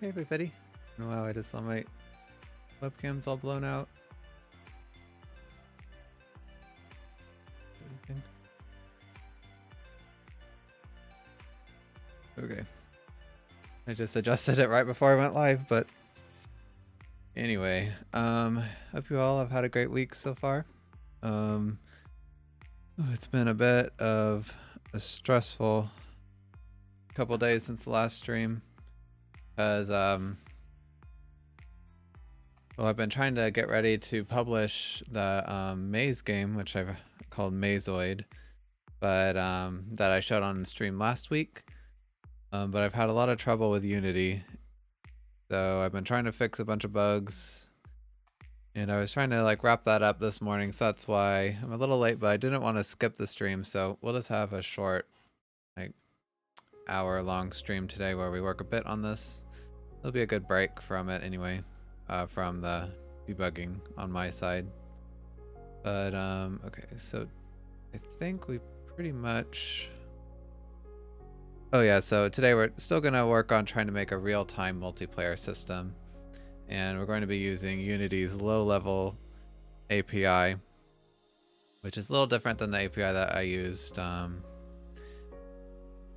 Hey everybody. Wow, I just saw my webcam's all blown out. Okay. I just adjusted it right before I went live, but anyway, hope you all have had a great week so far. It's been a bit of a stressful couple days since the last stream because well, I've been trying to get ready to publish the maze game, which I've called Mazoid, but that I showed on stream last week. But I've had a lot of trouble with Unity, so I've been trying to fix a bunch of bugs, and I was trying to like wrap that up this morning, so that's why I'm a little late, but I didn't want to skip the stream, so we'll just have a short, like, hour-long stream today where we work a bit on this. It'll be a good break from it anyway, from the debugging on my side. But okay, so I think we pretty much... Oh yeah, so today we're still going to work on trying to make a real-time multiplayer system. And we're going to be using Unity's low-level API, which is a little different than the API that I used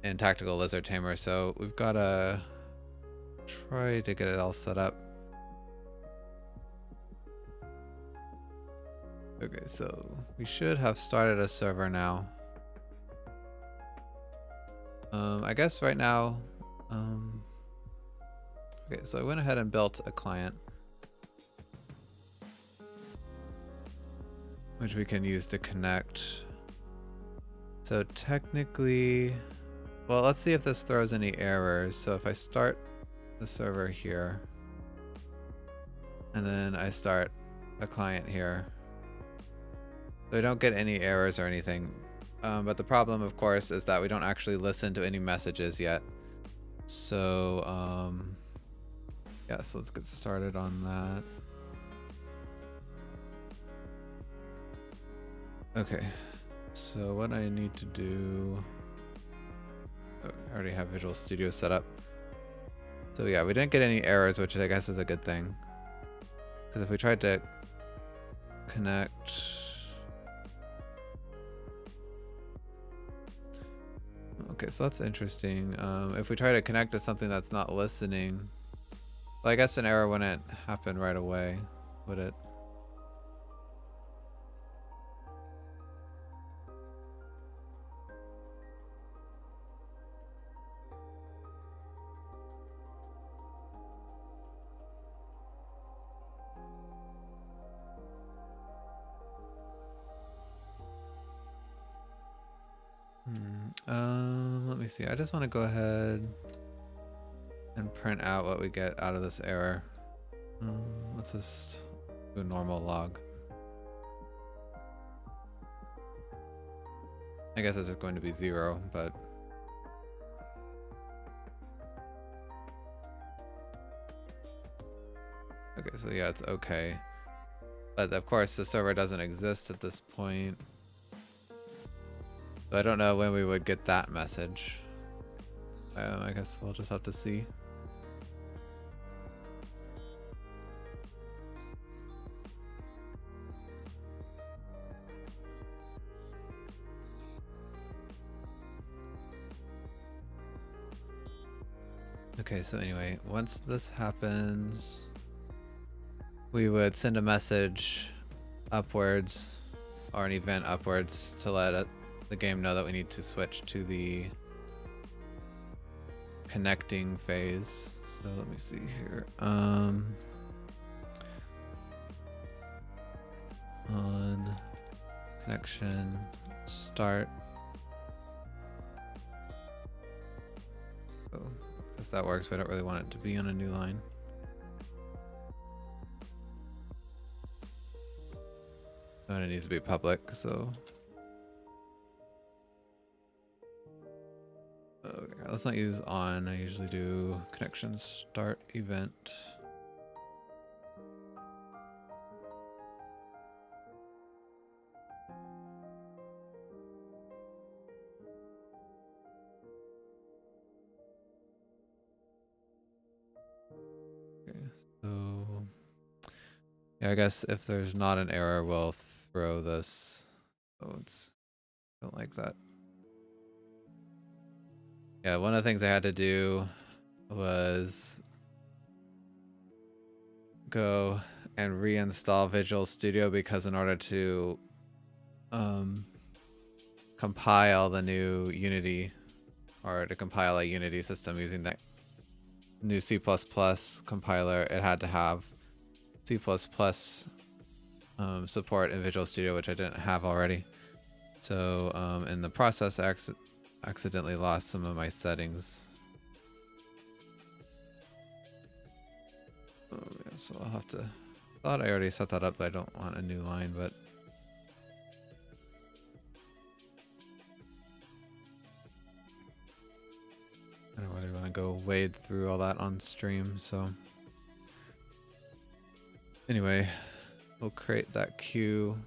in Tactical Lizard Tamer. So we've got to try to get it all set up. Okay, so we should have started a server now. I guess right now, okay, so I went ahead and built a client, which we can use to connect. So technically, well, let's see if this throws any errors. So if I start the server here, and then I start a client here, so I don't get any errors or anything. But the problem, of course, is that we don't actually listen to any messages yet. So, yeah, so let's get started on that. Okay, so what I need to do... Oh, I already have Visual Studio set up. So yeah, we didn't get any errors, which I guess is a good thing. Because if we tried to connect... Okay, so that's interesting. If we try to connect to something that's not listening, well, I guess an error wouldn't happen right away, would it? Let me see. I just want to go ahead and print out what we get out of this error. Let's just do a normal log. I guess this is going to be 0, but... Okay, so yeah, it's okay. But of course, the server doesn't exist at this point. So I don't know when we would get that message. I guess we'll just have to see. Okay, so anyway, once this happens, we would send a message upwards, or an event upwards, to let the game know that we need to switch to the connecting phase. So let me see here. On connection start. Oh, because that works, but I don't really want it to be on a new line. And it needs to be public, so... Okay, let's not use on. I usually do connection start event. Yeah, I guess if there's not an error, we'll throw this. Oh, it's don't like that. Yeah, one of the things I had to do was go and reinstall Visual Studio because in order to compile the new Unity or to compile a Unity system using that new C++ compiler, it had to have C++ support in Visual Studio, which I didn't have already. So in the process, I accidentally lost some of my settings. Oh, yeah, so I'll have to. Thought I already set that up, but I don't want a new line. But I don't really want to go wade through all that on stream. So anyway, we'll create that queue.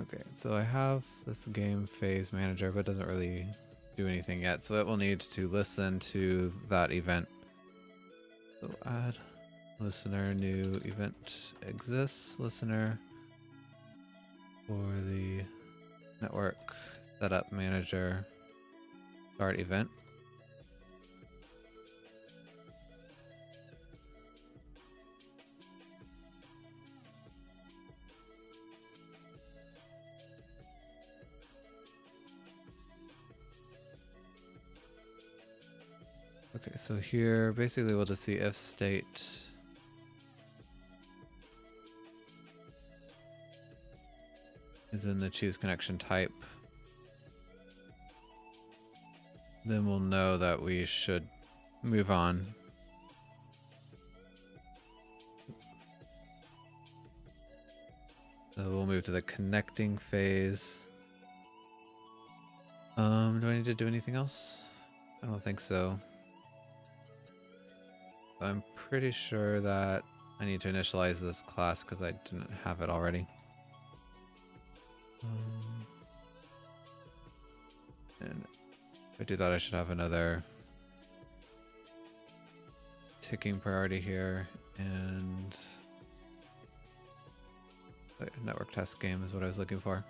Okay, so I have this game phase manager, but it doesn't really do anything yet. So it will need to listen to that event. So add listener, new event exists, listener for the network setup manager start event. Okay, so here basically we'll just see if state is in the choose connection type. Then we'll know that we should move on. So we'll move to the connecting phase. Do I need to do anything else? I don't think so. I'm pretty sure that I need to initialize this class because I didn't have it already. And if I do that, I should have another ticking priority here, and network test game is what I was looking for.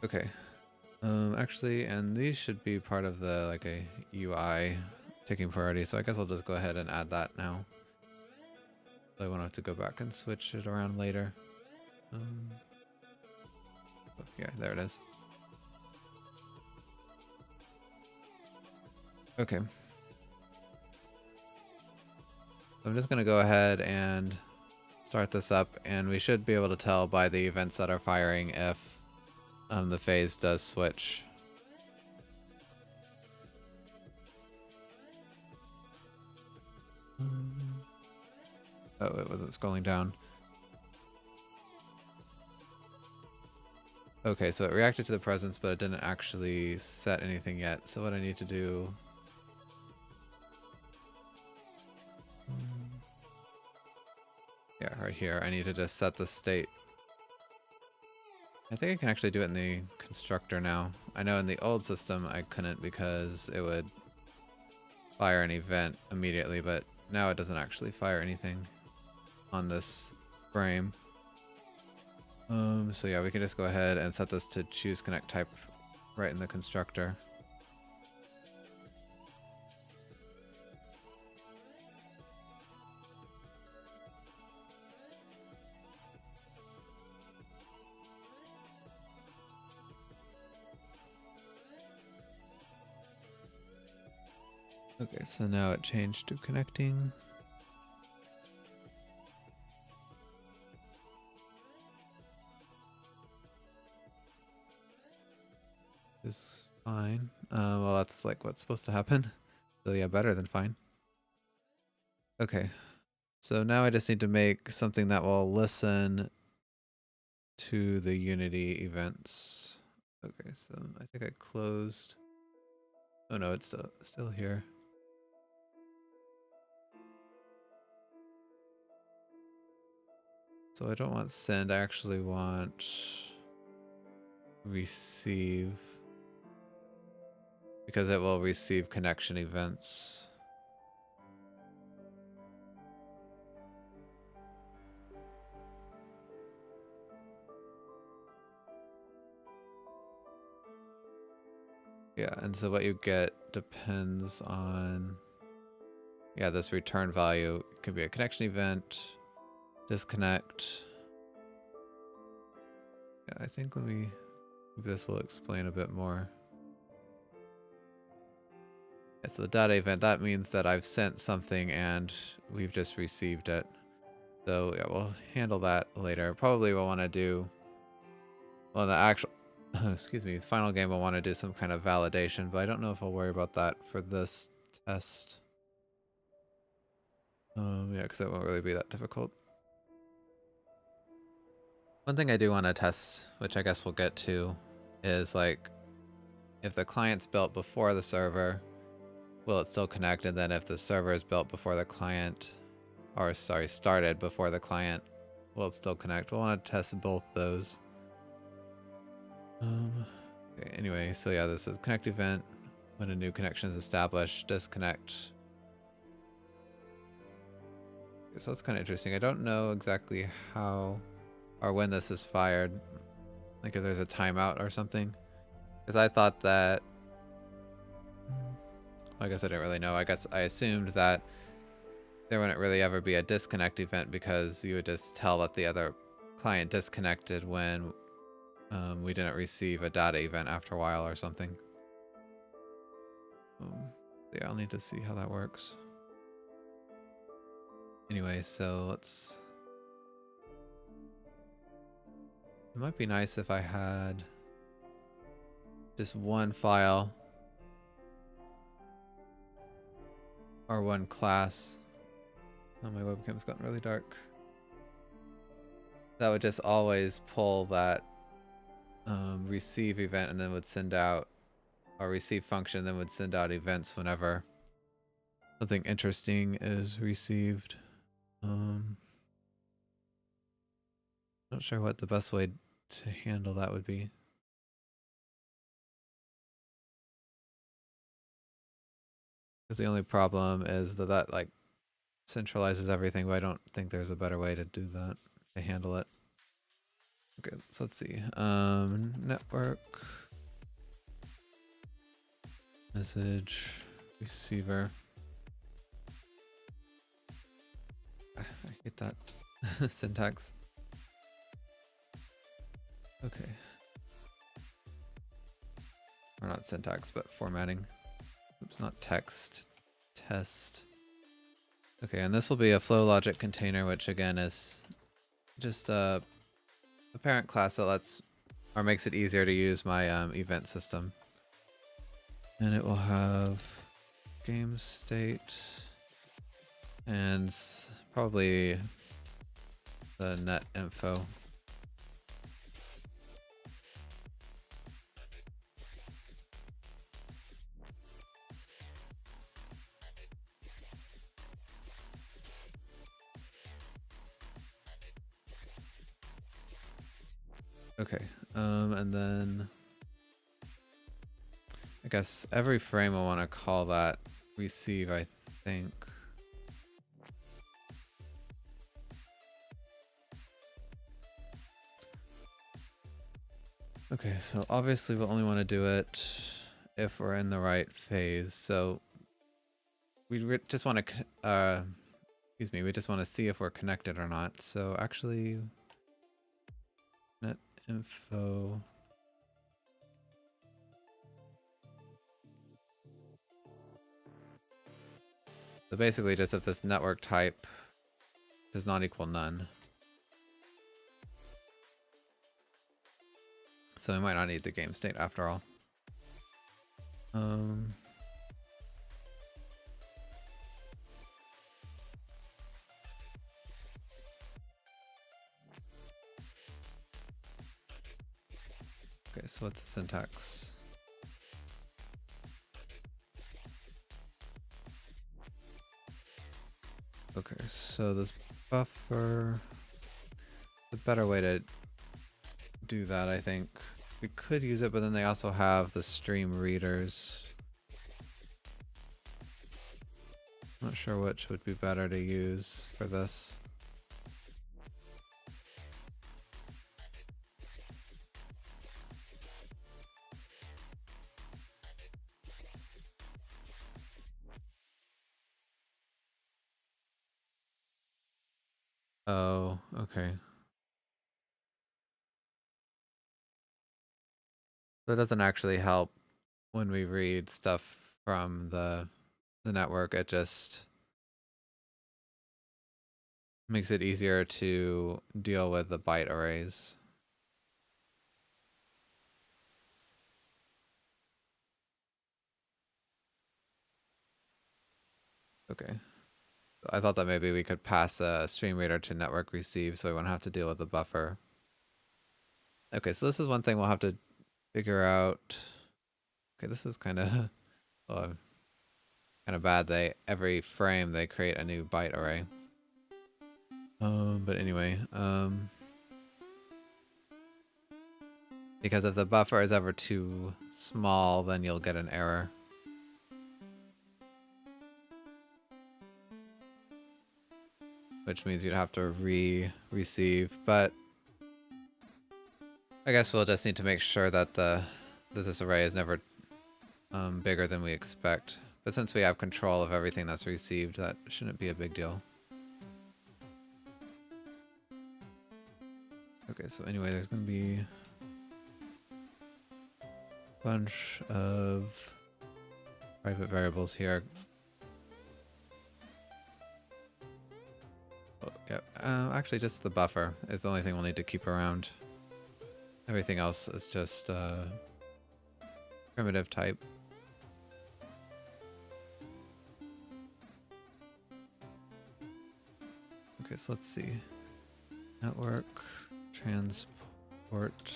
Okay. Actually, and these should be part of the like a UI ticking priority, so I guess I'll just go ahead and add that now. So I won't have to go back and switch it around later. Oh, yeah, there it is. Okay. So I'm just gonna go ahead and start this up, and we should be able to tell by the events that are firing if the phase does switch. Oh, it wasn't scrolling down. Okay, so it reacted to the presence, but it didn't actually set anything yet. So what I need to do... Yeah, right here. I need to just set the state. I think I can actually do it in the constructor now. I know in the old system I couldn't because it would fire an event immediately, but now it doesn't actually fire anything on this frame. So yeah, we can just go ahead and set this to choose connect type right in the constructor. Okay, so now it changed to connecting. Is fine. Well, that's like what's supposed to happen. So yeah, better than fine. Okay, so now I just need to make something that will listen to the Unity events. Okay, so I think I closed. Oh no, it's still here. So I don't want send, I actually want receive, because it will receive connection events. Yeah, and so what you get depends on, yeah, this return value. It could be a connection event, disconnect. Yeah, I think this will explain a bit more. Yeah, so the data event, that means that I've sent something and we've just received it. So yeah, we'll handle that later. Probably we'll want to do, well, the actual, excuse me, the final game we'll want to do some kind of validation, but I don't know if I'll worry about that for this test. Yeah, because it won't really be that difficult. One thing I do want to test, which I guess we'll get to, is like, if the client's built before the server, will it still connect? And then if the server is built before the client, or sorry, started before the client, will it still connect? We'll want to test both those. Okay, anyway, so yeah, this is connect event. When a new connection is established, disconnect. Okay, so that's kind of interesting. I don't know exactly how or when this is fired. Like if there's a timeout or something. Because I thought that, I guess I didn't really know. I guess I assumed that there wouldn't really ever be a disconnect event because you would just tell that the other client disconnected when we didn't receive a data event after a while or something. Yeah, I'll need to see how that works. Anyway, so let's... It might be nice if I had just one file or one class. Oh, my webcam's gotten really dark. That would just always pull that receive event and then would send out, or receive function and then would send out events whenever something interesting is received. Not sure what the best way to handle that would be. Because the only problem is that like centralizes everything, but I don't think there's a better way to do that, to handle it. Okay, so let's see. Network, message, receiver. I hate that syntax. Okay. Or not syntax, but formatting. Oops, not text. Test. Okay, and this will be a flow logic container, which again is just a parent class that lets, or makes it easier to use my event system. And it will have game state and probably the net info. Okay, and then I guess every frame I want to call that receive, I think. Okay, so obviously we'll only want to do it if we're in the right phase. So we just want to, excuse me, we just want to see if we're connected or not. So actually, net info. So basically just if this network type does not equal none. So we might not need the game state after all. Okay, so what's the syntax? Okay, so this buffer, the better way to do that, I think, we could use it, but then they also have the stream readers. Not sure which would be better to use for this. Oh, okay. That doesn't actually help when we read stuff from the network. It just makes it easier to deal with the byte arrays. Okay. I thought that maybe we could pass a stream reader to network receive so we won't have to deal with the buffer. Okay, so this is one thing we'll have to figure out. Okay, this is kind of kind of bad. Every frame they create a new byte array. But anyway, because if the buffer is ever too small, then you'll get an error. Which means you'd have to receive, but I guess we'll just need to make sure that that this array is never bigger than we expect. But since we have control of everything that's received, that shouldn't be a big deal. Okay, so anyway, there's going to be a bunch of private variables here. Oh, yeah, actually just the buffer is the only thing we'll need to keep around. Everything else is just primitive type. Okay, so let's see. Network, transport.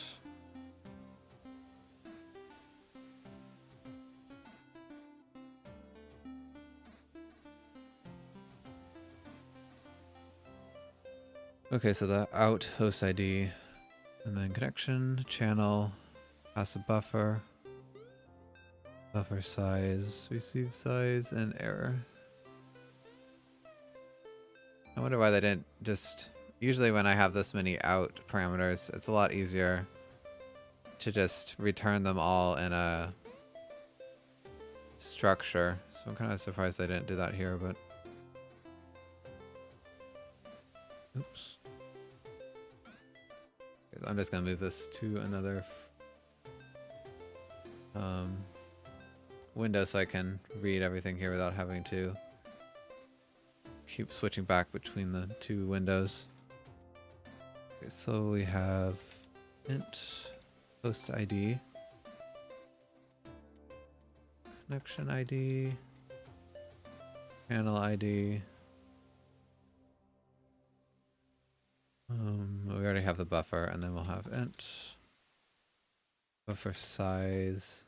Okay, so the out host ID, and then connection, channel, pass a buffer, buffer size, receive size, and error. I wonder why they didn't just... Usually when I have this many out parameters, it's a lot easier to just return them all in a structure. So I'm kind of surprised they didn't do that here, but... Oops. Okay, so I'm just going to move this to another window so I can read everything here without having to keep switching back between the two windows. Okay, so we have int host ID, connection ID, channel ID. We already have the buffer, and then we'll have int buffer size,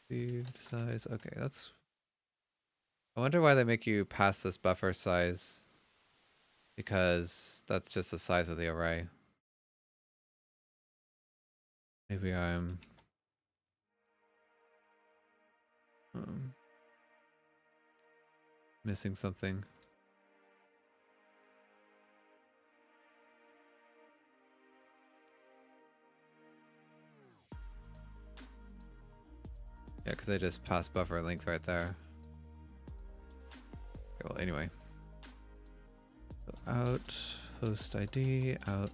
received size. Okay, that's... I wonder why they make you pass this buffer size, because that's just the size of the array. Maybe I'm missing something. Yeah, because I just passed buffer length right there. Okay, well, anyway. So out, host ID, out,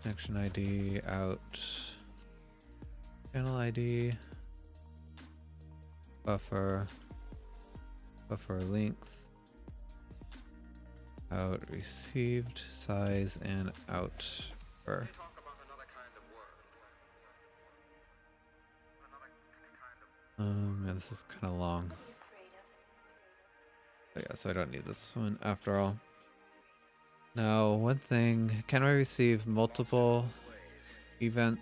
connection ID, out, channel ID, buffer, buffer length, out, received, size, and out. Yeah, this is kind of long. But yeah, so I don't need this one after all. Now, one thing, can I receive multiple event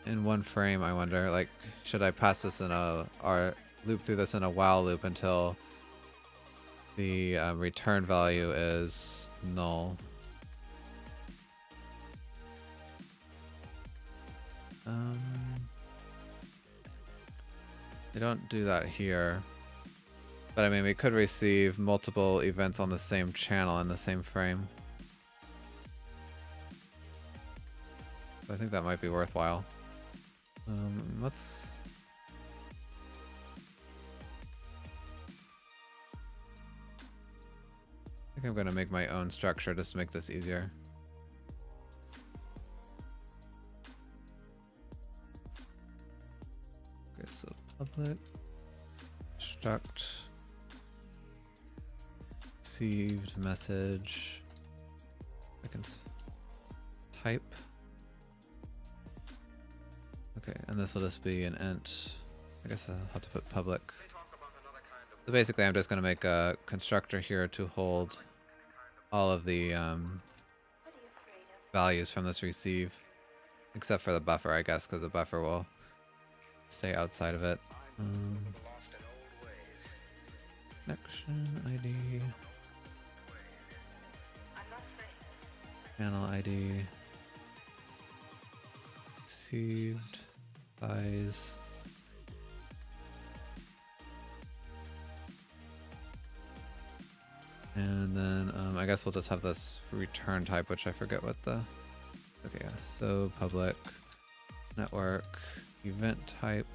in one frame, I wonder? Like, should I pass this in a, or loop through this in a while loop until the return value is null? They don't do that here. But I mean, we could receive multiple events on the same channel in the same frame. So I think that might be worthwhile. Let's... I think I'm going to make my own structure just to make this easier. Okay, so public struct received message. I can type. Okay, and this will just be an int. I guess I'll have to put public. So basically, I'm just going to make a constructor here to hold all of the values from this receive, except for the buffer, I guess, because the buffer will stay outside of it. Connection ID, channel ID, received size. And then I guess we'll just have this return type, which I forget what the... Okay, yeah. So public network event type.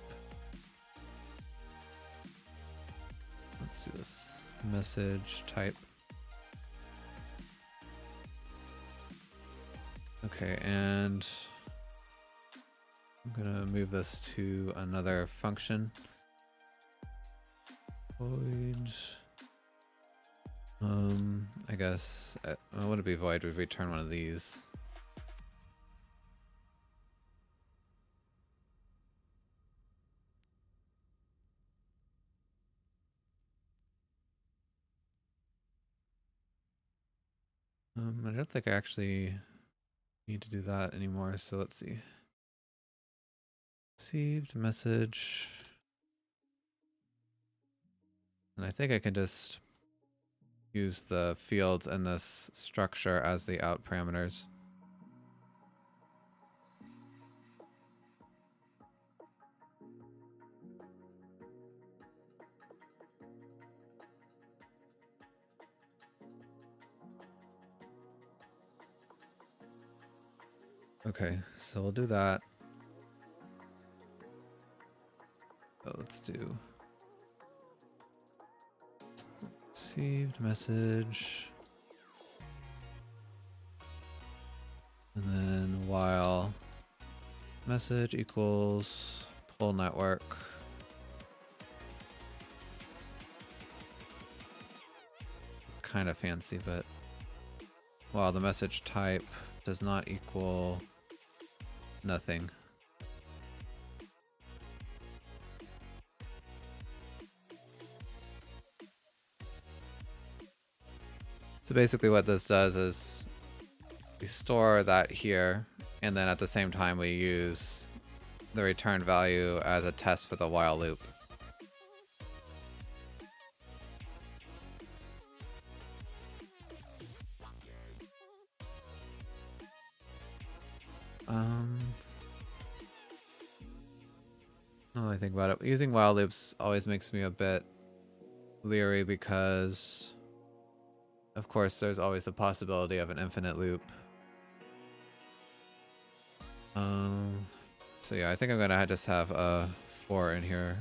Let's do this message type. Okay, and I'm gonna move this to another function. Void. I guess, would it be void? We'd return one of these. I don't think I actually need to do that anymore, so let's see. Received message. And I think I can just use the fields in this structure as the out parameters. Okay, so we'll do that. So let's do received message. And then while message equals pull network. Kind of fancy, but while the message type does not equal nothing. So basically what this does is we store that here, and then at the same time we use the return value as a test for the while loop. Now that I think about it, using while loops always makes me a bit leery because, of course, there's always the possibility of an infinite loop. So yeah, I think I'm gonna just have a for in here.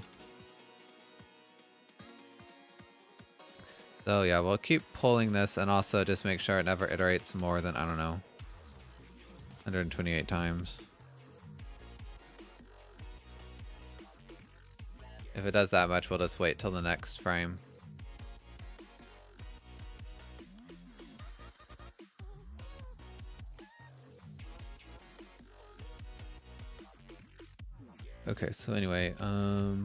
So yeah, we'll keep pulling this and also just make sure it never iterates more than, I don't know, 128 times. If it does that much, we'll just wait till the next frame. Okay, so anyway, I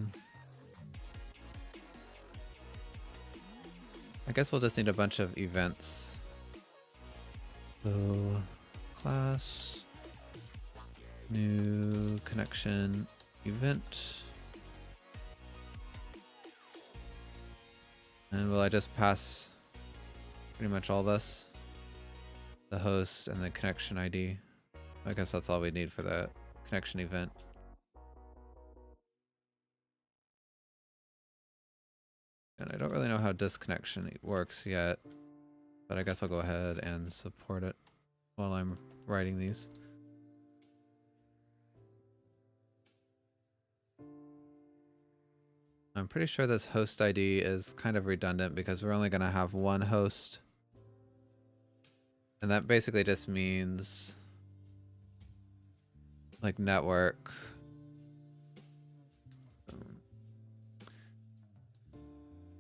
guess we'll just need a bunch of events. So, class, new connection event. And will I just pass pretty much all this? The host and the connection ID. I guess that's all we need for that. connection event. And I don't really know how disconnection works yet, but I guess I'll go ahead and support it while I'm writing these. I'm pretty sure this host ID is kind of redundant because we're only going to have one host. And that basically just means like network.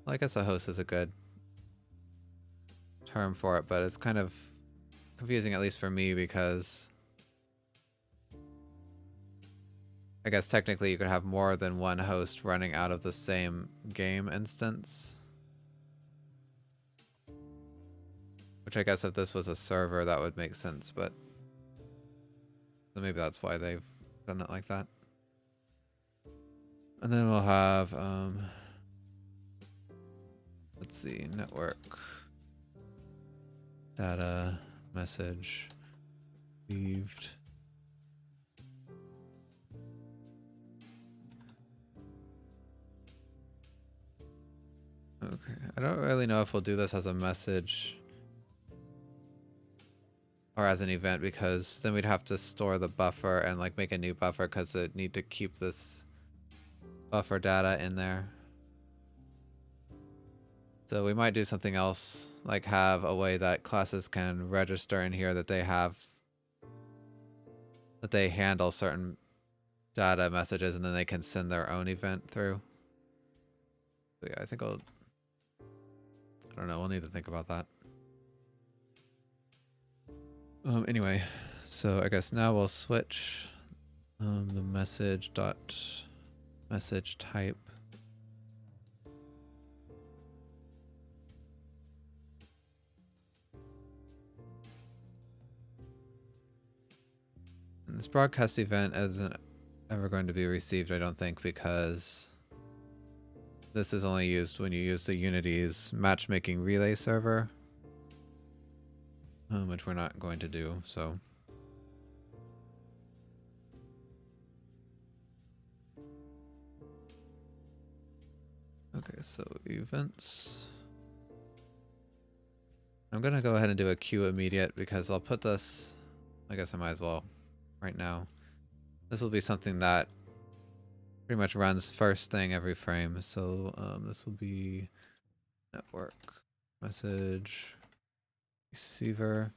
Well, I guess a host is a good term for it, but it's kind of confusing, at least for me, because I guess technically you could have more than one host running out of the same game instance. Which I guess if this was a server, that would make sense, but so maybe that's why they've done it like that. And then we'll have, let's see, network, data, message, received. Okay, I don't really know if we'll do this as a message or as an event, because then we'd have to store the buffer and like make a new buffer because it need to keep this buffer data in there. So we might do something else, like have a way that classes can register in here that they have, that they handle certain data messages and then they can send their own event through. So yeah, I think I don't know, we'll need to think about that. Anyway, so I guess now we'll switch the message type. And this broadcast event isn't ever going to be received, I don't think, because this is only used when you use the Unity's matchmaking relay server, which we're not going to do, so. Okay, so events. I'm gonna go ahead and do a queue immediate because I'll put this, I guess I might as well right now. This will be something that pretty much runs first thing every frame. So this will be network message receiver.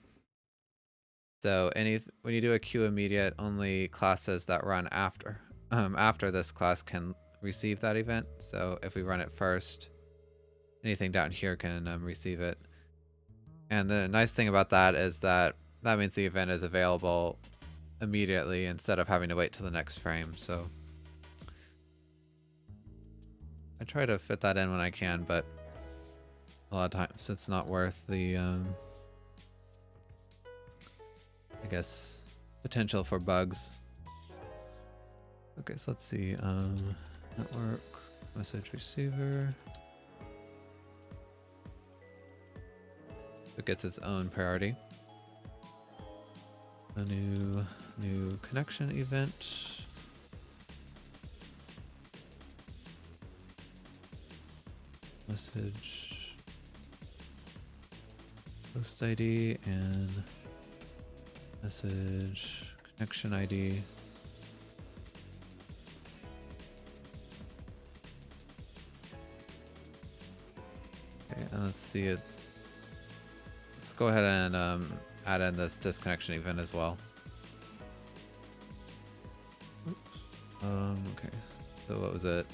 So when you do a queue immediate, only classes that run after this class can receive that event. So if we run it first, anything down here can receive it. And the nice thing about that is that means the event is available immediately instead of having to wait till the next frame. So I try to fit that in when I can, but a lot of times it's not worth the I guess potential for bugs. Okay, so let's see, network message receiver. It gets its own priority. A new connection event. Message host ID and message connection ID. Okay, and let's see it. Let's go ahead and add in this disconnection event as well. Oops. Okay, so what was it?